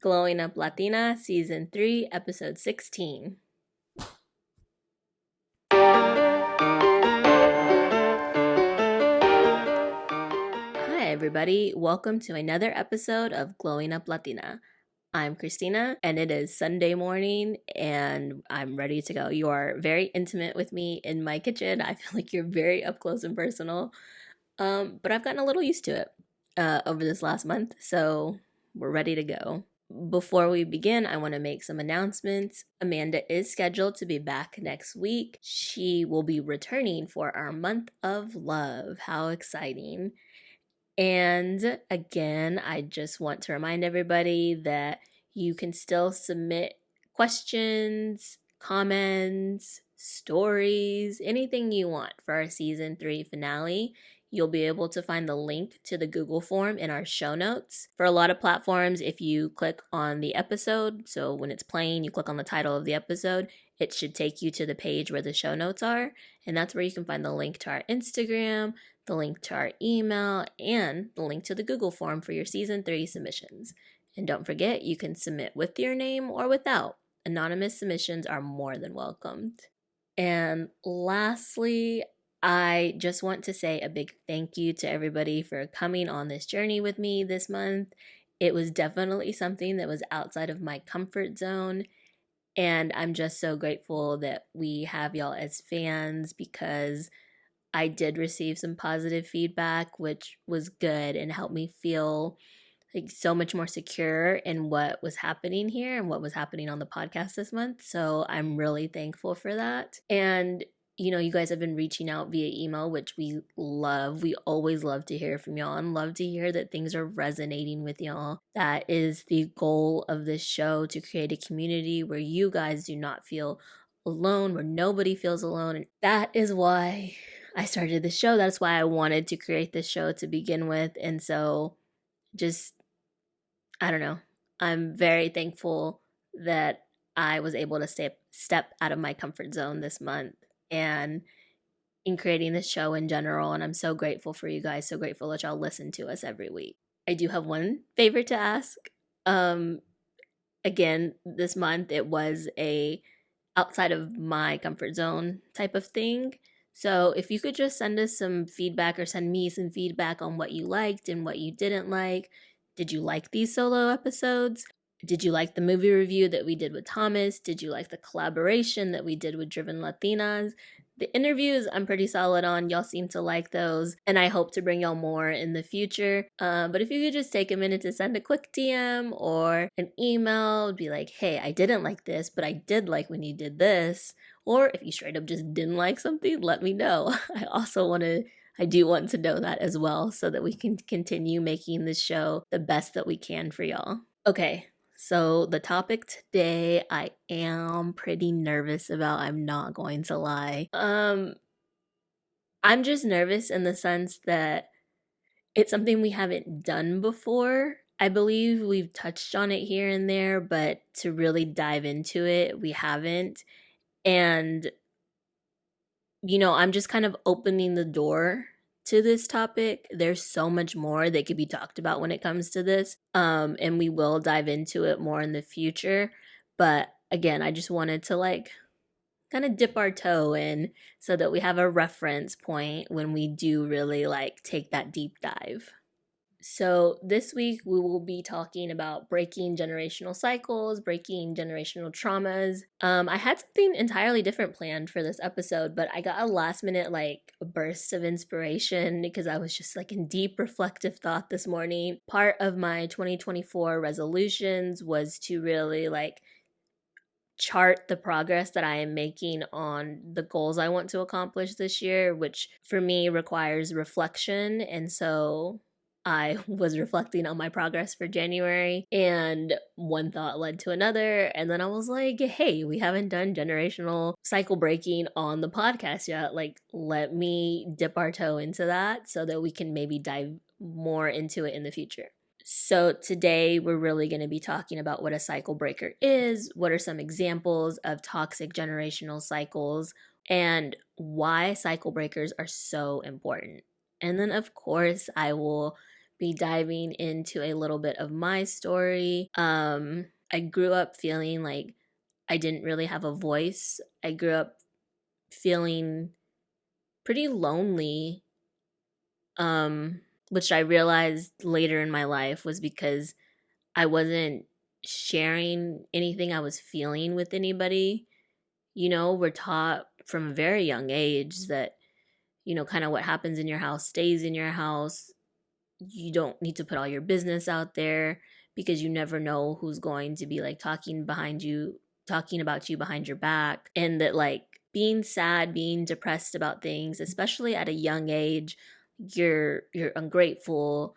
Glowing Up Latina, Season 3, Episode 16. Hi, everybody. Welcome to another episode of Glowing Up Latina. I'm Kristina, and it is Sunday morning, and I'm ready to go. You are very intimate with me in my kitchen. I feel like you're very up close and personal, but I've gotten a little used to it over this last month, so we're ready to go. Before we begin, I want to make some announcements. Amanda is scheduled to be back next week. She will be returning for our month of love. How exciting! And again, I just want to remind everybody that you can still submit questions, comments, stories, anything you want for our season 3 finale. You'll be able to find the link to the Google form in our show notes. For a lot of platforms, if you click on the episode, so when it's playing, you click on the title of the episode, it should take you to the page where the show notes are. And that's where you can find the link to our Instagram, the link to our email, and the link to the Google form for your season 3 submissions. And don't forget, you can submit with your name or without. Anonymous submissions are more than welcomed. And lastly, I just want to say a big thank you to everybody for coming on this journey with me this month. It was definitely something that was outside of my comfort zone. And I'm just so grateful that we have y'all as fans, because I did receive some positive feedback, which was good and helped me feel like so much more secure in what was happening here and what was happening on the podcast this month. So I'm really thankful for that. And you guys have been reaching out via email, which we love. We always love to hear from y'all and love to hear that things are resonating with y'all. That is the goal of this show, to create a community where you guys do not feel alone, where nobody feels alone. And that is why I started this show. That's why I wanted to create this show to begin with. And so I don't know. I'm very thankful that I was able to step out of my comfort zone this month and in creating this show in general. And I'm so grateful for you guys. So grateful that y'all listen to us every week. I do have one favor to ask. Again, this month it was a outside of my comfort zone type of thing. So if you could just send us some feedback, or send me some feedback on what you liked and what you didn't like. Did you like these solo episodes? Did you like the movie review that we did with Thomas? Did you like the collaboration that we did with Driven Latinas? The interviews I'm pretty solid on. Y'all seem to like those, and I hope to bring y'all more in the future. But if you could just take a minute to send a quick DM or an email, be like, hey, I didn't like this, but I did like when you did this. Or if you straight up just didn't like something, let me know. I do want to know that as well, so that we can continue making this show the best that we can for y'all. Okay, so the topic today, I am pretty nervous about. I'm not going to lie. I'm just nervous in the sense that it's something we haven't done before. I believe we've touched on it here and there, but to really dive into it, we haven't. And I'm just kind of opening the door to this topic. There's so much more that could be talked about when it comes to this. And we will dive into it more in the future. But again, I just wanted to kind of dip our toe in so that we have a reference point when we do really take that deep dive. So this week we will be talking about breaking generational cycles, breaking generational traumas. I had something entirely different planned for this episode, but I got a last minute burst of inspiration because I was just in deep reflective thought this morning. Part of my 2024 resolutions was to really chart the progress that I am making on the goals I want to accomplish this year, which for me requires reflection. And so I was reflecting on my progress for January, and one thought led to another. And then I was like, hey, we haven't done generational cycle breaking on the podcast yet. Let me dip our toe into that so that we can maybe dive more into it in the future. So today we're really going to be talking about what a cycle breaker is, what are some examples of toxic generational cycles, and why cycle breakers are so important. And then, of course, I will be diving into a little bit of my story. I grew up feeling like I didn't really have a voice. I grew up feeling pretty lonely, which I realized later in my life was because I wasn't sharing anything I was feeling with anybody. We're taught from a very young age that, kind of what happens in your house stays in your house. You don't need to put all your business out there because you never know who's going to be like talking about you behind your back. And that, like, being sad, being depressed about things, especially at a young age, you're ungrateful.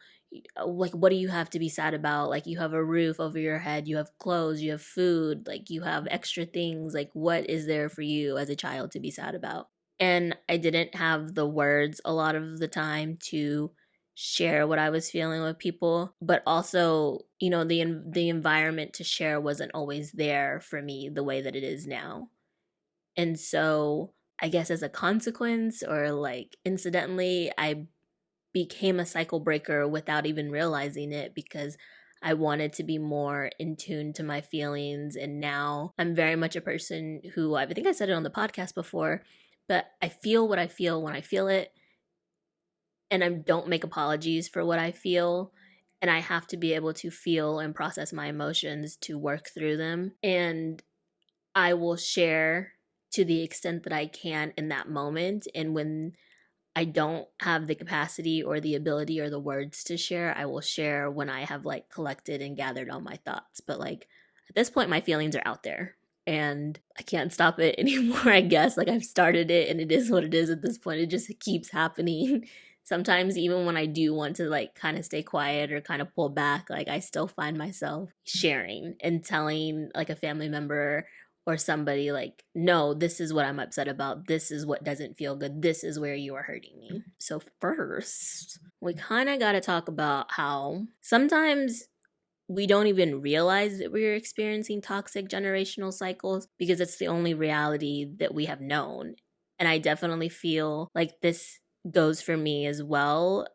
Like, what do you have to be sad about? Like, you have a roof over your head, you have clothes, you have food, like, you have extra things. Like, what is there for you as a child to be sad about? And I didn't have the words a lot of the time to share what I was feeling with people, but also, the environment to share wasn't always there for me the way that it is now. And so, I guess as a consequence, or like incidentally, I became a cycle breaker without even realizing it, because I wanted to be more in tune to my feelings. And now I'm very much a person who, I think I said it on the podcast before, but I feel what I feel when I feel it, and I don't make apologies for what I feel. And I have to be able to feel and process my emotions to work through them. And I will share to the extent that I can in that moment. And when I don't have the capacity or the ability or the words to share, I will share when I have like collected and gathered all my thoughts. But like at this point, my feelings are out there and I can't stop it anymore, I guess. Like, I've started it and it is what it is at this point. It just keeps happening. Sometimes, even when I do want to like kind of stay quiet or kind of pull back, like I still find myself sharing and telling like a family member or somebody, like, no, this is what I'm upset about, this is what doesn't feel good, this is where you are hurting me. So first, we kind of got to talk about how sometimes we don't even realize that we're experiencing toxic generational cycles because it's the only reality that we have known. And I definitely feel like this goes for me as well.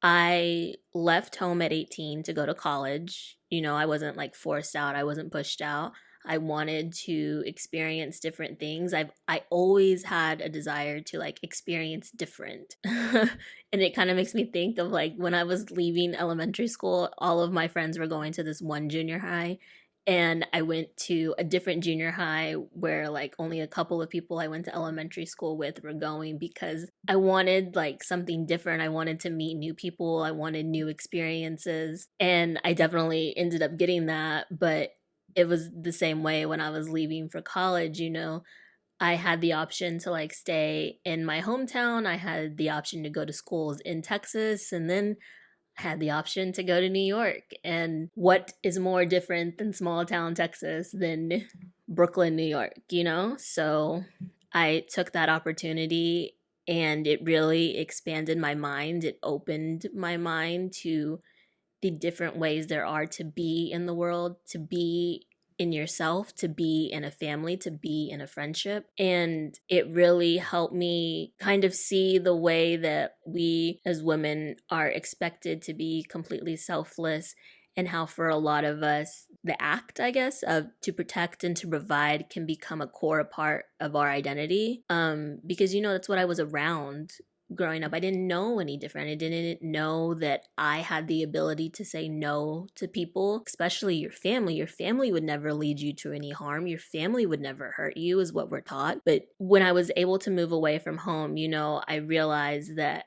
I left home at 18 to go to college. I wasn't like forced out, I wasn't pushed out. I wanted to experience different things. I always had a desire to like experience different. And it kind of makes me think of like when I was leaving elementary school, all of my friends were going to this one junior high. And I went to a different junior high where like only a couple of people I went to elementary school with were going, because I wanted like something different. I wanted to meet new people. I wanted new experiences. And I definitely ended up getting that. But it was the same way when I was leaving for college. I had the option to like stay in my hometown. I had the option to go to schools in Texas, and then I had the option to go to New York. And what is more different than small town Texas than Brooklyn, New York? So I took that opportunity and it really expanded my mind. It opened my mind to the different ways there are to be in the world, to be in yourself, to be in a family, to be in a friendship. And it really helped me kind of see the way that we as women are expected to be completely selfless, and how for a lot of us the act, I guess, of to protect and to provide can become a core part of our identity, because that's what I was around growing up. I didn't know any different. I didn't know that I had the ability to say no to people, especially your family. Your family would never lead you to any harm. Your family would never hurt you, is what we're taught. But when I was able to move away from home, I realized that,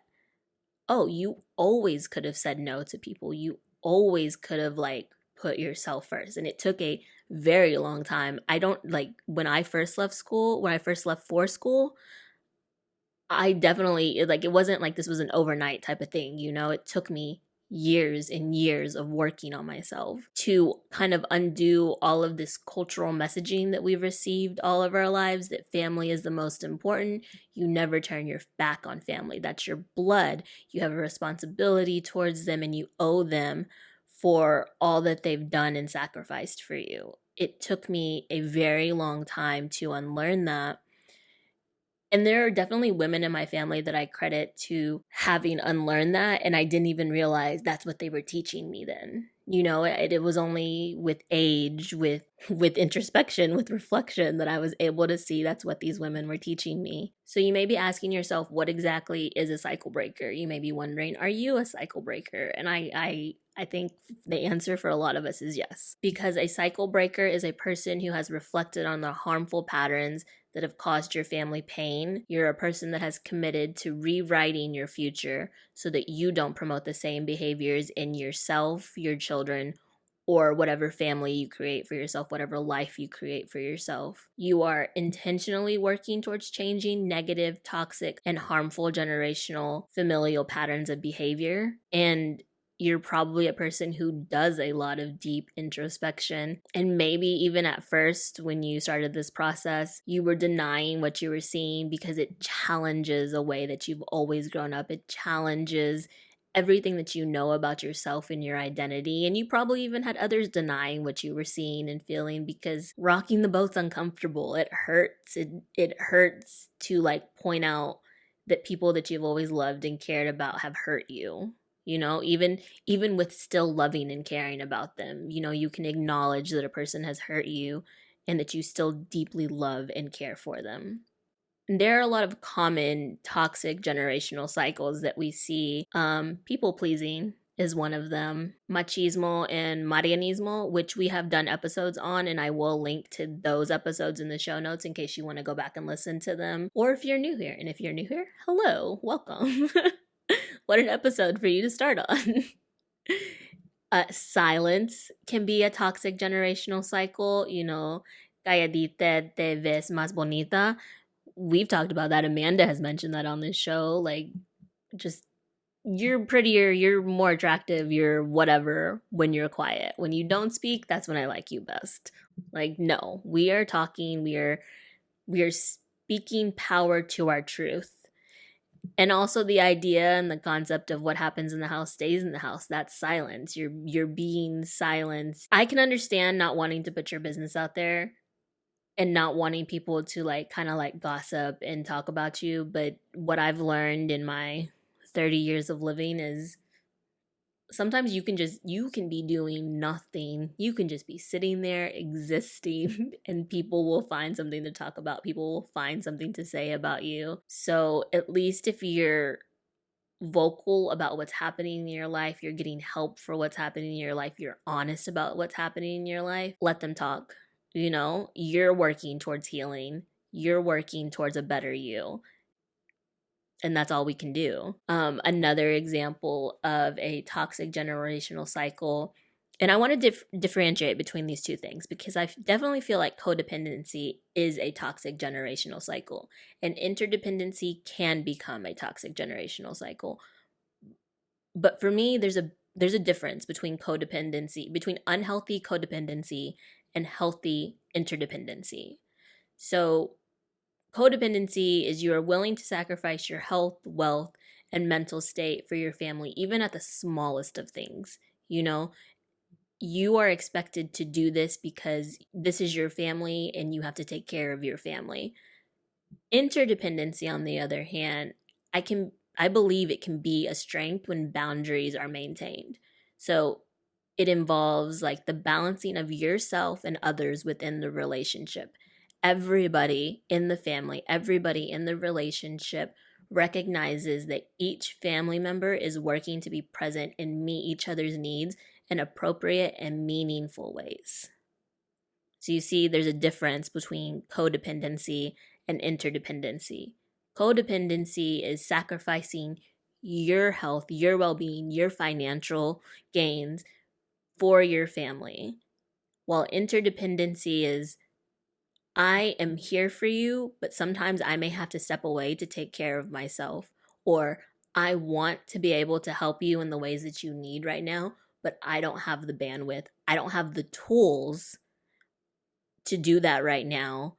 oh, you always could have said no to people. You always could have like put yourself first. And it took a very long time. I don't like when I first left for school, I definitely, like, it wasn't like this was an overnight type of thing. It took me years and years of working on myself to kind of undo all of this cultural messaging that we've received all of our lives, that family is the most important. You never turn your back on family. That's your blood. You have a responsibility towards them and you owe them for all that they've done and sacrificed for you. It took me a very long time to unlearn that. And there are definitely women in my family that I credit to having unlearned that. And I didn't even realize that's what they were teaching me then. It was only with age, with introspection, with reflection that I was able to see that's what these women were teaching me. So you may be asking yourself, what exactly is a cycle breaker? You may be wondering, are you a cycle breaker? And I think the answer for a lot of us is yes. Because a cycle breaker is a person who has reflected on the harmful patterns that have caused your family pain. You're a person that has committed to rewriting your future so that you don't promote the same behaviors in yourself, your children, or whatever family you create for yourself, whatever life you create for yourself. You are intentionally working towards changing negative, toxic, and harmful generational familial patterns of behavior. And you're probably a person who does a lot of deep introspection. And maybe even at first, when you started this process, you were denying what you were seeing because it challenges a way that you've always grown up. It challenges everything that you know about yourself and your identity. And you probably even had others denying what you were seeing and feeling because rocking the boat's uncomfortable. It hurts. It hurts to point out that people that you've always loved and cared about have hurt you. Even with still loving and caring about them, you can acknowledge that a person has hurt you and that you still deeply love and care for them. There are a lot of common toxic generational cycles that we see. People pleasing is one of them. Machismo and Marianismo, which we have done episodes on, and I will link to those episodes in the show notes in case you want to go back and listen to them. Or if you're new here, and if you're new here, hello, welcome. What an episode for you to start on. Silence can be a toxic generational cycle. Calladita te ves más bonita. We've talked about that. Amanda has mentioned that on this show. Just you're prettier, you're more attractive, you're whatever when you're quiet. When you don't speak, that's when I like you best. No, we are talking, we are speaking power to our truth. And also the idea and the concept of what happens in the house stays in the house. That's silence. You're being silenced. I can understand not wanting to put your business out there and not wanting people to kind of gossip and talk about you, but what I've learned in my 30 years of living is sometimes you can be doing nothing. You can just be sitting there existing and people will find something to talk about. People will find something to say about you. So at least if you're vocal about what's happening in your life, you're getting help for what's happening in your life, you're honest about what's happening in your life, let them talk. You're working towards healing. You're working towards a better you. And that's all we can do. Another example of a toxic generational cycle, and I want to differentiate between these two things because I definitely feel like codependency is a toxic generational cycle, and interdependency can become a toxic generational cycle. But for me, there's a difference between unhealthy codependency and healthy interdependency. So codependency is you are willing to sacrifice your health, wealth, and mental state for your family, even at the smallest of things. You are expected to do this because this is your family and you have to take care of your family. Interdependency, on the other hand, I believe it can be a strength when boundaries are maintained. So it involves the balancing of yourself and others within the relationship. Everybody in the family, everybody in the relationship recognizes that each family member is working to be present and meet each other's needs in appropriate and meaningful ways. So you see, there's a difference between codependency and interdependency. Codependency is sacrificing your health, your well-being, your financial gains for your family, while interdependency is I am here for you, but sometimes I may have to step away to take care of myself, or I want to be able to help you in the ways that you need right now, but I don't have the bandwidth, I don't have the tools to do that right now,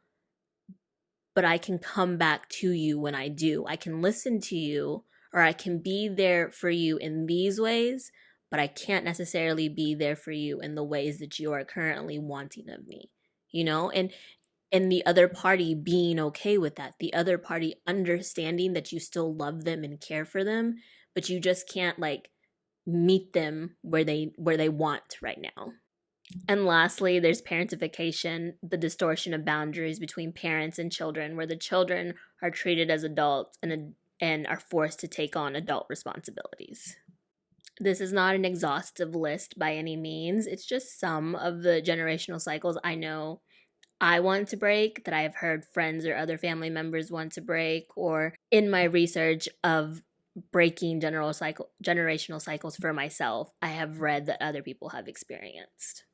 but I can come back to you when I do. I can listen to you, or I can be there for you in these ways, but I can't necessarily be there for you in the ways that you are currently wanting of me. And and the other party being okay with that, the other party understanding that you still love them and care for them, but you just can't like meet them where they want right now. And lastly, there's parentification, the distortion of boundaries between parents and children, where the children are treated as adults and are forced to take on adult responsibilities. This is not an exhaustive list by any means. It's just some of the generational cycles I know I want to break, that I have heard friends or other family members want to break, or in my research of breaking generational cycles for myself, I have read that other people have experienced.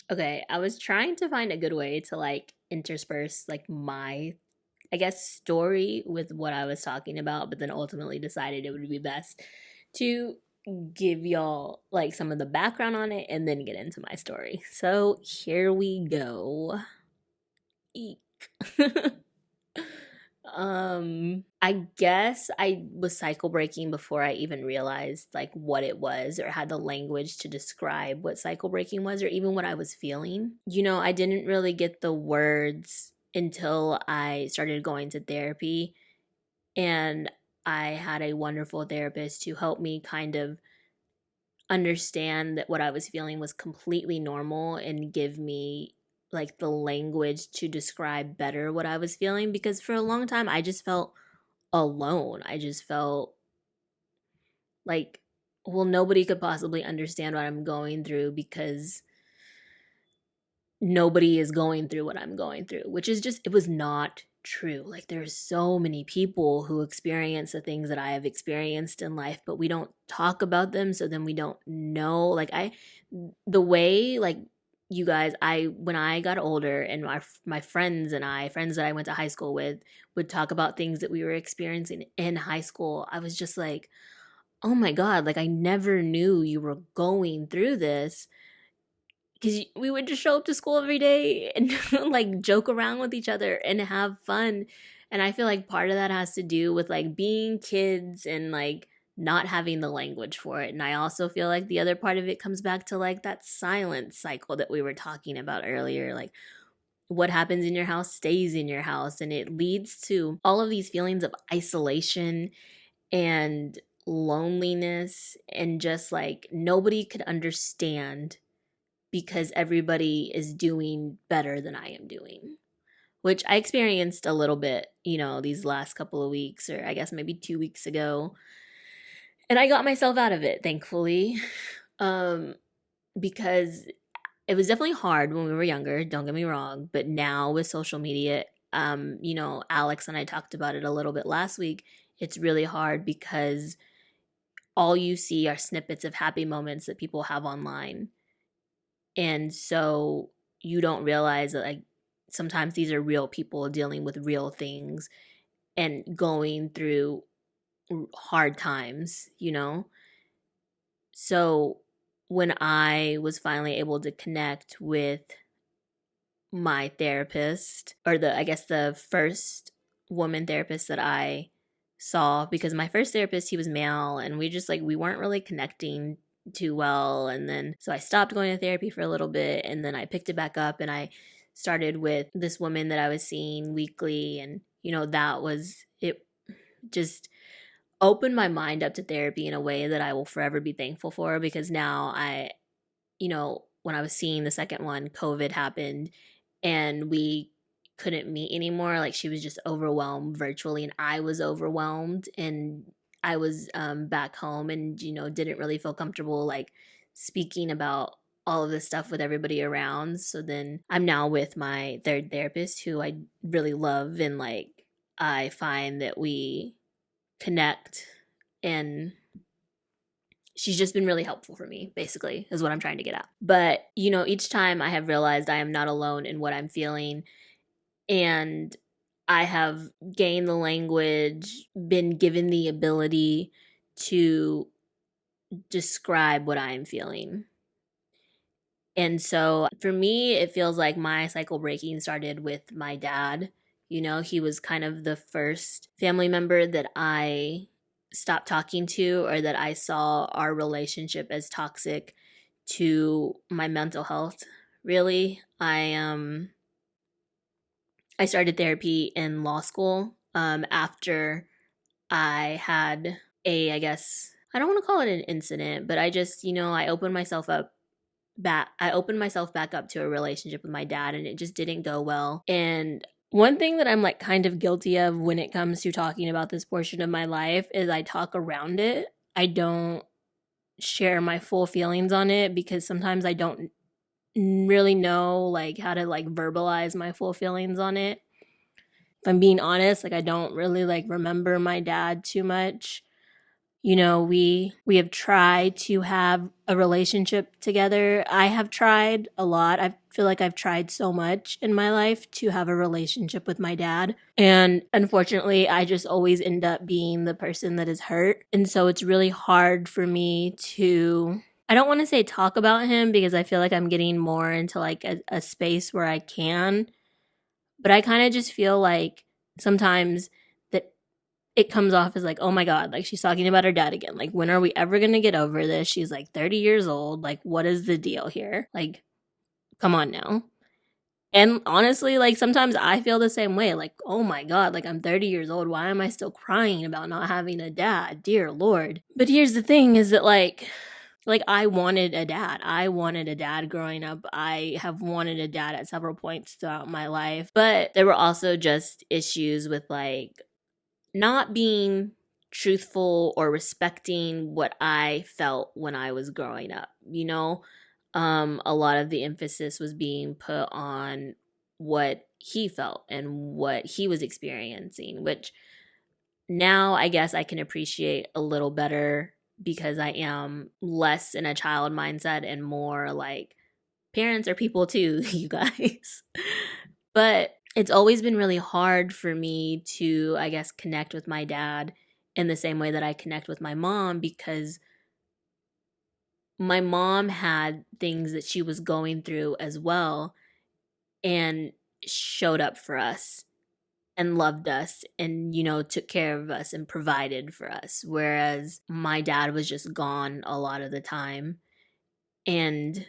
Okay, I was trying to find a good way to like intersperse like my, I guess, story with what I was talking about, but then ultimately decided it would be best to give y'all like some of the background on it and then get into my story. So here we go. Eek. I guess I was cycle breaking before I even realized like what it was or had the language to describe what cycle breaking was or even what I was feeling. I didn't really get the words until I started going to therapy, and I had a wonderful therapist to help me kind of understand that what I was feeling was completely normal and give me like the language to describe better what I was feeling, because for a long time I just felt alone. I just felt like, well, nobody could possibly understand what I'm going through because nobody is going through what I'm going through, which is just, it was not true. Like, there's so many people who experience the things that I have experienced in life, but we don't talk about them. So then we don't know. The way, like, you guys, when I got older and my friends and friends that I went to high school with, would talk about things that we were experiencing in high school, I was just like, oh my God, like, I never knew you were going through this, because we would just show up to school every day and like joke around with each other and have fun. And I feel like part of that has to do with like being kids and like not having the language for it. And I also feel like the other part of it comes back to like that silence cycle that we were talking about earlier. Like, what happens in your house stays in your house, and it leads to all of these feelings of isolation and loneliness, and just like nobody could understand because everybody is doing better than I am doing, which I experienced a little bit, these last couple of weeks, or I guess maybe 2 weeks ago. And I got myself out of it, thankfully, because it was definitely hard when we were younger, don't get me wrong. But now with social media, Alex and I talked about it a little bit last week. It's really hard because all you see are snippets of happy moments that people have online. And so you don't realize that like sometimes these are real people dealing with real things and going through hard times. So when I was finally able to connect with my therapist, or I guess the first woman therapist that I saw, because my first therapist, he was male, and we weren't really connecting too well. And then so I stopped going to therapy for a little bit, and then I picked it back up and I started with this woman that I was seeing weekly. And that was it. Just opened my mind up to therapy in a way that I will forever be thankful for, because now when I was seeing the second one, COVID happened and we couldn't meet anymore. Like, she was just overwhelmed virtually, and I was overwhelmed, and I was back home and didn't really feel comfortable like speaking about all of this stuff with everybody around. So then I'm now with my third therapist, who I really love, and like I find that we connect, and she's just been really helpful for me, basically, is what I'm trying to get at. But, each time I have realized I am not alone in what I'm feeling, and I have gained the language, been given the ability to describe what I'm feeling. And so for me, it feels like my cycle breaking started with my dad. He was kind of the first family member that I stopped talking to, or that I saw our relationship as toxic to my mental health. Really, I started therapy in law school after I had I guess, I don't want to call it an incident, but I just, I opened myself up I opened myself back up to a relationship with my dad, and it just didn't go well. And one thing that I'm like kind of guilty of when it comes to talking about this portion of my life is I talk around it. I don't share my full feelings on it because sometimes I don't really know like how to like verbalize my full feelings on it. If I'm being honest, like I don't really like remember my dad too much. We have tried to have a relationship together. I have tried a lot. I feel like I've tried so much in my life to have a relationship with my dad. And unfortunately, I just always end up being the person that is hurt. And so it's really hard for me to, I don't want to say talk about him because I feel like I'm getting more into like a space where I can. But I kind of just feel like sometimes that it comes off as like, oh my God, like she's talking about her dad again. Like, when are we ever going to get over this? She's like 30 years old. Like, what is the deal here? Like, come on now. And honestly, like sometimes I feel the same way. Like, oh my God, like I'm 30 years old. Why am I still crying about not having a dad? Dear Lord. But here's the thing is that like I wanted a dad. I wanted a dad growing up. I have wanted a dad at several points throughout my life. But there were also just issues with like not being truthful or respecting what I felt when I was growing up. A lot of the emphasis was being put on what he felt and what he was experiencing, which now I guess I can appreciate a little better because I am less in a child mindset and more like parents are people too, you guys. But it's always been really hard for me to, I guess, connect with my dad in the same way that I connect with my mom because my mom had things that she was going through as well and showed up for us and loved us and, took care of us and provided for us. Whereas my dad was just gone a lot of the time. And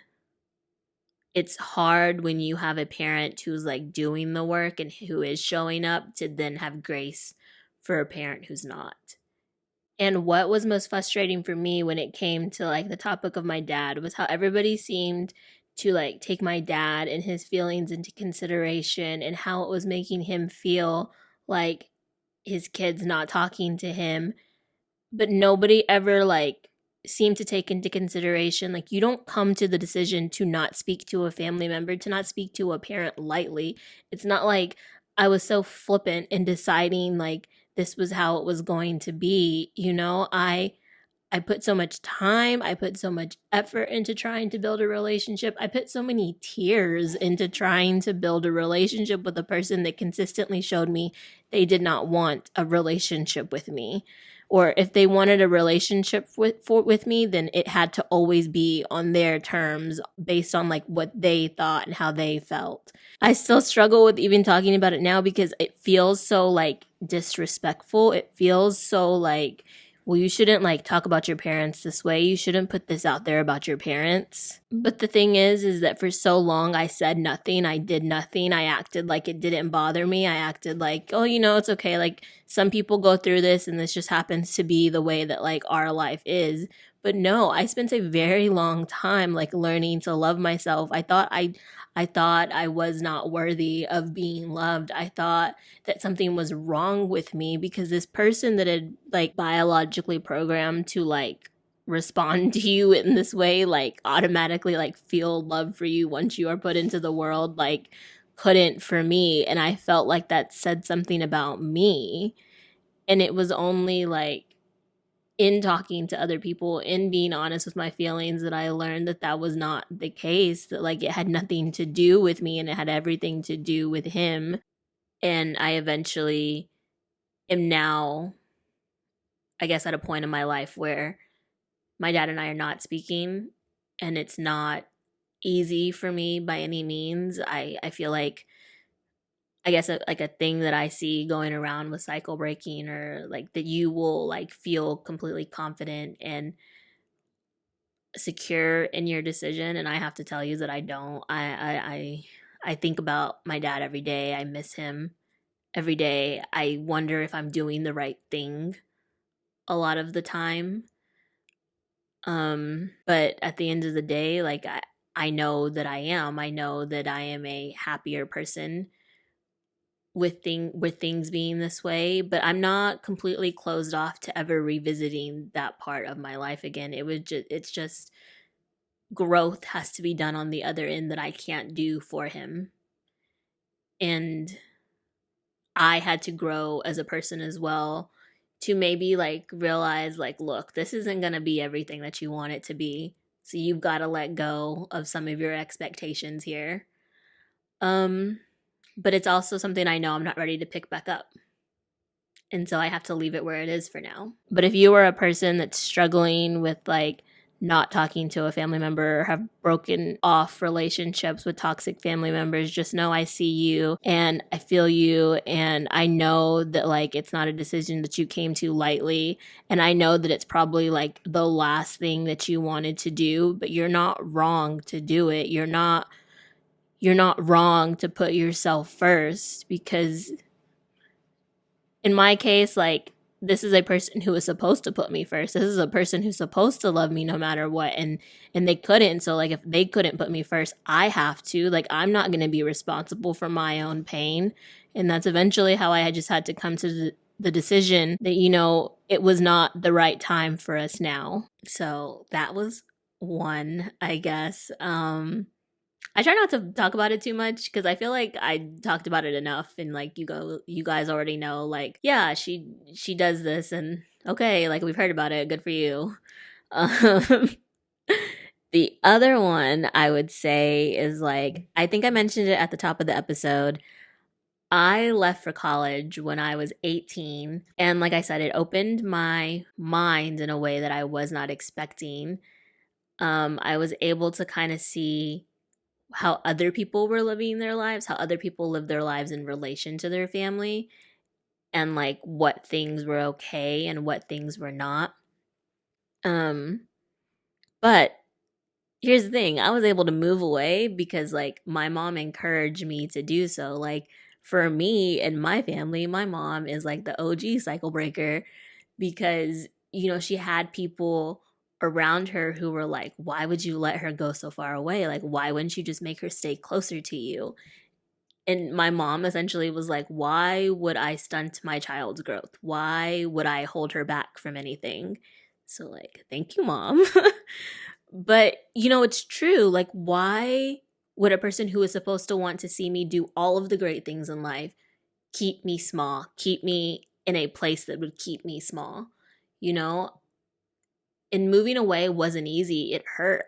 it's hard when you have a parent who's like doing the work and who is showing up to then have grace for a parent who's not. And what was most frustrating for me when it came to like the topic of my dad was how everybody seemed to like take my dad and his feelings into consideration and how it was making him feel like his kids not talking to him, but nobody ever like seemed to take into consideration like you don't come to the decision to not speak to a family member, to not speak to a parent lightly. It's not like I was so flippant in deciding like this was how it was going to be. I put so much time, I put so much effort into trying to build a relationship. I put so many tears into trying to build a relationship with a person that consistently showed me they did not want a relationship with me. Or if they wanted a relationship with me, then it had to always be on their terms based on like what they thought and how they felt. I still struggle with even talking about it now because it feels so like disrespectful. It feels so like, well, you shouldn't like talk about your parents this way. You shouldn't put this out there about your parents. But the thing is that for so long I said nothing. I did nothing. I acted like it didn't bother me. I acted like, oh, it's okay. Like some people go through this and this just happens to be the way that like our life is. But no, I spent a very long time like learning to love myself. I thought I was not worthy of being loved. I thought that something was wrong with me because this person that had like biologically programmed to like respond to you in this way, like automatically like feel love for you once you are put into the world, like couldn't for me. And I felt like that said something about me. And it was only like in talking to other people, in being honest with my feelings, that I learned that that was not the case, that like it had nothing to do with me and it had everything to do with him. And I eventually am now, I guess, at a point in my life where my dad and I are not speaking, and it's not easy for me by any means. I feel like, I guess, like a thing that I see going around with cycle breaking, or like that you will like feel completely confident and secure in your decision, and I have to tell you that I don't. I think about my dad every day. I miss him every day. I wonder if I'm doing the right thing a lot of the time. But at the end of the day, like I know that I am. I know that I am a happier person with things being this way, but I'm not completely closed off to ever revisiting that part of my life again. It's just growth has to be done on the other end that I can't do for him. And I had to grow as a person as well to maybe like realize like look, this isn't going to be everything that you want it to be. So you've got to let go of some of your expectations here. Um but it's also something I know I'm not ready to pick back up. And so I have to leave it where it is for now. But if you are a person that's struggling with like not talking to a family member or have broken off relationships with toxic family members, just know I see you and I feel you. And I know that like it's not a decision that you came to lightly. And I know that it's probably like the last thing that you wanted to do, but you're not wrong to do it. You're not wrong to put yourself first, because in my case, like this is a person who is supposed to put me first. This is a person who's supposed to love me no matter what, and they couldn't. So like if they couldn't put me first, I have to. Like I'm not going to be responsible for my own pain. And that's eventually how I had just had to come to the decision that, you know, it was not the right time for us now. So that was one, I guess. I try not to talk about it too much because I feel like I talked about it enough, and like you guys already know, like yeah, she does this, and okay, like we've heard about it. Good for you. Um, the other one I would say is like I think I mentioned it at the top of the episode. I left for college when I was 18, and like I said, it opened my mind in a way that I was not expecting. I was able to kind of see how other people were living their lives, how other people live their lives in relation to their family, and like what things were okay and what things were not. Um, but here's the thing, I was able to move away because like my mom encouraged me to do so. Like for me and my family, my mom is like the OG cycle breaker because, you know, she had people around her who were like, why would you let her go so far away? Like, why wouldn't you just make her stay closer to you? And my mom essentially was like, why would I stunt my child's growth? Why would I hold her back from anything? So, like, thank you, mom. But, you know, it's true. Like, why would a person who is supposed to want to see me do all of the great things in life keep me small, keep me in a place that would keep me small? You know, and moving away wasn't easy. It hurt.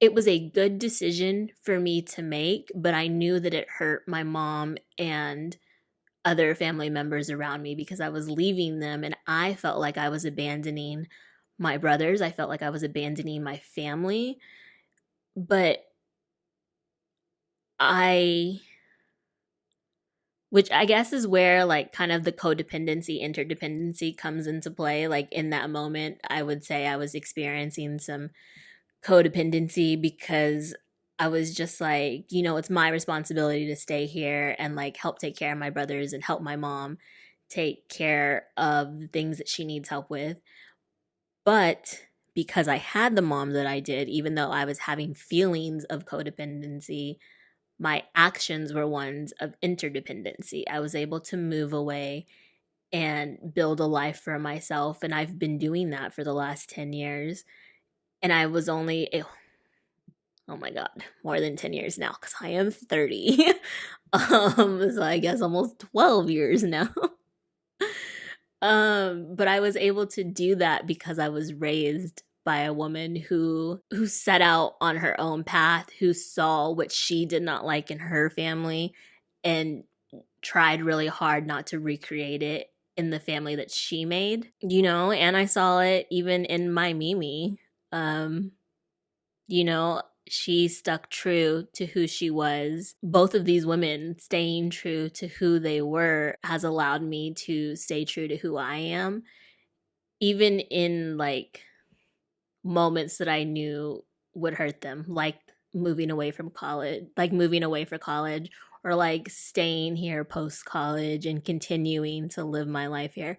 It was a good decision for me to make, but I knew that it hurt my mom and other family members around me because I was leaving them and I felt like I was abandoning my brothers. I felt like I was abandoning my family. But I, which I guess is where like kind of the codependency, interdependency comes into play. Like in that moment, I would say I was experiencing some codependency because I was just like, you know, it's my responsibility to stay here and like help take care of my brothers and help my mom take care of the things that she needs help with. But because I had the mom that I did, even though I was having feelings of codependency, my actions were ones of interdependency. I was able to move away and build a life for myself. And I've been doing that for the last 10 years. And I was only oh my god, more than 10 years now because I am 30. So I guess almost 12 years now. But I was able to do that because I was raised by a woman who set out on her own path, who saw what she did not like in her family and tried really hard not to recreate it in the family that she made, you know, and I saw it even in my Mimi. You know, she stuck true to who she was. Both of these women staying true to who they were has allowed me to stay true to who I am, even in like moments that I knew would hurt them, like moving away from college, like moving away for college, or like staying here post college and continuing to live my life here.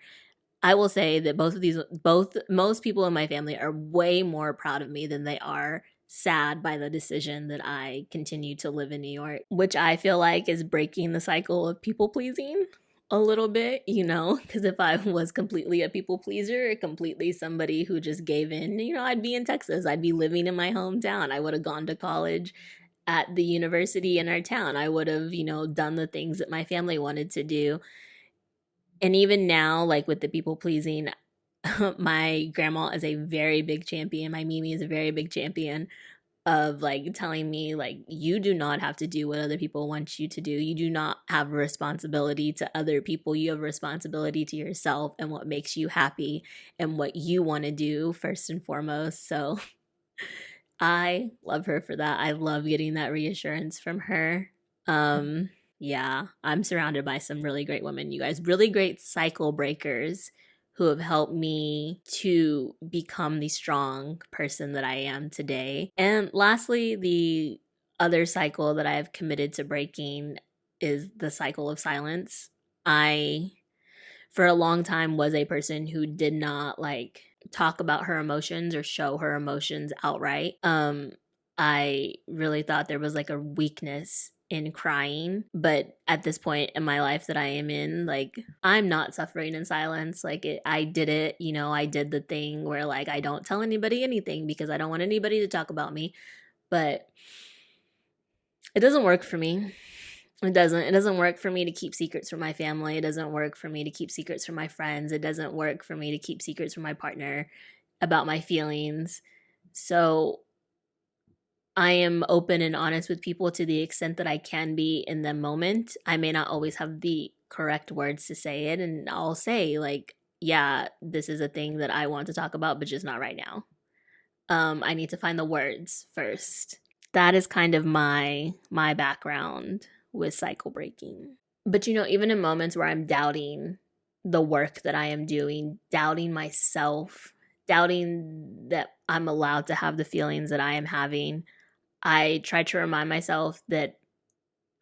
I will say that both most people in my family are way more proud of me than they are sad by the decision that I continue to live in New York, which I feel like is breaking the cycle of people pleasing a little bit, because if I was completely a people pleaser, completely somebody who just gave in, I'd be in Texas. I'd be living in my hometown. I would have gone to college at the university in our town. I would have, done the things that my family wanted to do. And even now, like with the people pleasing, my grandma is a very big champion. My Mimi is a very big champion of like telling me like you do not have to do what other people want you to do. You do not have a responsibility to other people. You have a responsibility to yourself and what makes you happy and what you want to do first and foremost. So I love her for that. I love getting that reassurance from her. Um yeah, I'm surrounded by some really great women, you guys. Really great cycle breakers who have helped me to become the strong person that I am today. And lastly, the other cycle that I have committed to breaking is the cycle of silence. I for a long time was a person who did not like talk about her emotions or show her emotions outright. I really thought there was like a weakness in crying, but at this point in my life that I am in, like I'm not suffering in silence. Like I did it, I did the thing where like I don't tell anybody anything because I don't want anybody to talk about me, but it doesn't work for me. It doesn't work for me to keep secrets from my family. It doesn't work for me to keep secrets from my friends. It doesn't work for me to keep secrets from my partner about my feelings. So I am open and honest with people to the extent that I can be in the moment. I may not always have the correct words to say it, and I'll say like, yeah, this is a thing that I want to talk about, but just not right now. I need to find the words first. That is kind of my background with cycle breaking. But even in moments where I'm doubting the work that I am doing, doubting myself, doubting that I'm allowed to have the feelings that I am having, I try to remind myself that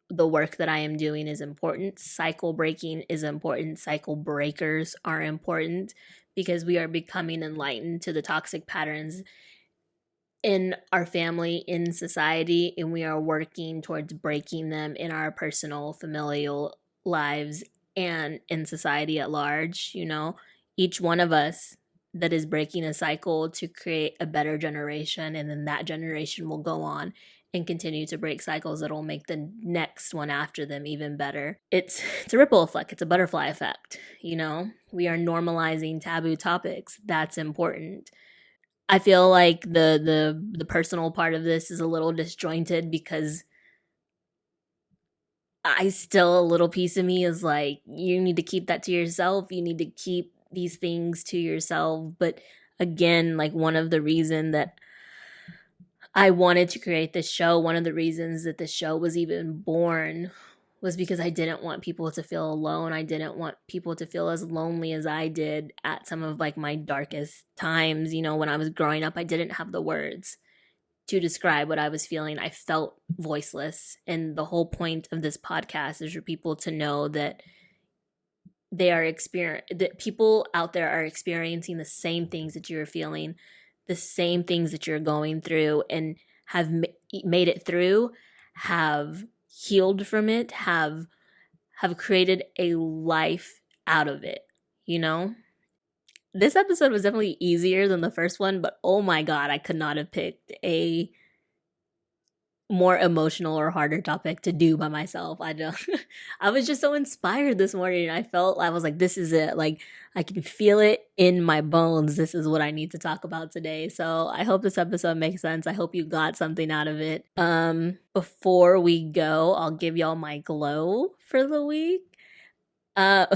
the work that I am doing is important. Cycle breaking is important. Cycle breakers are important because we are becoming enlightened to the toxic patterns in our family, in society, and we are working towards breaking them in our personal, familial lives and in society at large. Each one of us that is breaking a cycle to create a better generation, and then that generation will go on and continue to break cycles that will make the next one after them even better. It's a ripple effect. It's a butterfly effect. We are normalizing taboo topics. That's important. I feel like the personal part of this is a little disjointed because I still a little piece of me is like you need to keep that to yourself. You need to keep these things to yourself. But again, like one of the reason that I wanted to create this show, one of the reasons that the show was even born was because I didn't want people to feel alone. I didn't want people to feel as lonely as I did at some of like my darkest times. When I was growing up, I didn't have the words to describe what I was feeling. I felt voiceless. And the whole point of this podcast is for people to know that that people out there are experiencing the same things that you're feeling, the same things that you're going through, and have made it through, have healed from it, have created a life out of it, This episode was definitely easier than the first one, but oh my god, I could not have picked a more emotional or harder topic to do by myself. I don't I was just so inspired this morning. I was like, this is it. Like I can feel it in my bones. This is what I need to talk about today. So I hope this episode makes sense. I hope you got something out of it. Before we go, I'll give y'all my glow for the week. Uh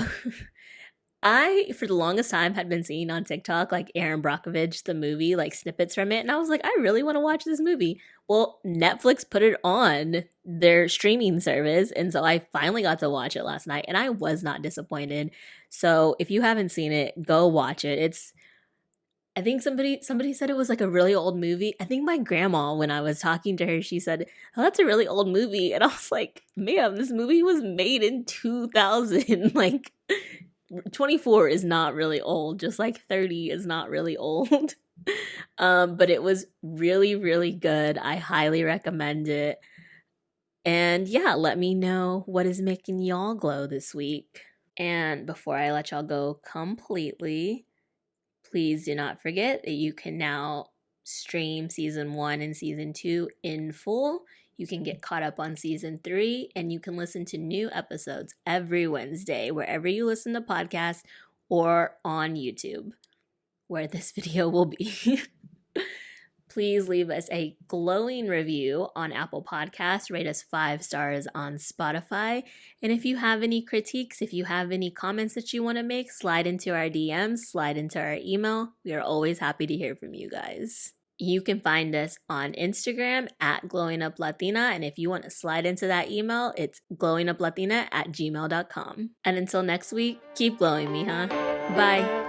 I, for the longest time, had been seeing on TikTok, like, Aaron Brockovich, the movie, like, snippets from it. And I was like, I really want to watch this movie. Well, Netflix put it on their streaming service. And so I finally got to watch it last night. And I was not disappointed. So if you haven't seen it, go watch it. I think somebody said it was like a really old movie. I think my grandma, when I was talking to her, she said, "Oh, that's a really old movie," and I was like, "Ma'am, this movie was made in 2000." Like, 24 is not really old, just like 30 is not really old. But it was really, really good. I highly recommend it. And yeah, let me know what is making y'all glow this week. And before I let y'all go completely, please do not forget that you can now stream season 1 and season 2 in full. You can get caught up on season 3, and you can listen to new episodes every Wednesday, wherever you listen to podcasts or on YouTube, where this video will be. Please leave us a glowing review on Apple Podcasts. Rate us 5 stars on Spotify. And if you have any critiques, if you have any comments that you want to make, slide into our DMs, slide into our email. We are always happy to hear from you guys. You can find us on Instagram at glowinguplatina. And if you want to slide into that email, it's glowinguplatina@gmail.com. And until next week, keep glowing me, huh? Bye.